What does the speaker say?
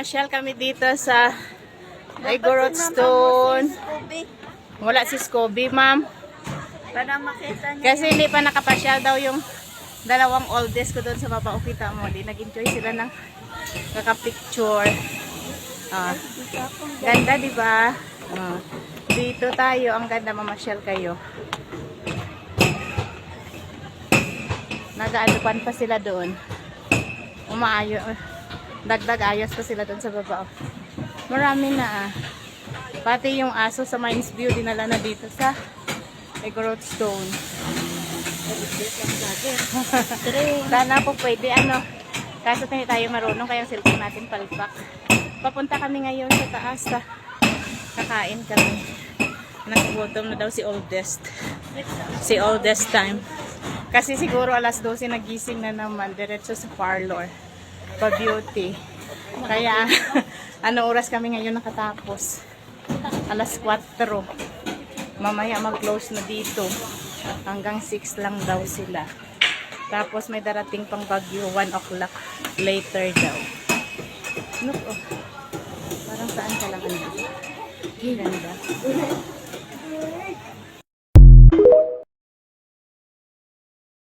Mamasyal kami dito sa Igorot Stone. Wala si Scooby, ma'am. Para makita niya. Kasi hindi pa nakapasyal daw yung dalawang oldest ko doon sa baba. O, kita mo, di nag-enjoy sila ng kakapicture. Ganda, di ba? Dito tayo. Ang ganda, mamasyal kayo. Nag-aalupan pa sila doon. Dagdag ayos pa sila doon sa baba. Marami na. Pati yung aso sa Mines View dinala na dito sa Igorot Stone. Sana po pwede kaso hindi tayo marunong kaya ang cellphone natin palpak. Papunta kami ngayon sa taas. Kakain kami. Nagugutom na daw si oldest. Si oldest time. Kasi siguro alas 12 nagising na naman diretso sa parlor. Pa-beauty. Kaya anong oras kami ngayon nakatapos? Alas 4. Mamaya mag-close na dito. Hanggang 6 lang daw sila. Tapos may darating pang bagyo 1 o'clock later daw. Look, oh. Parang saan ka lang ano. Ganda.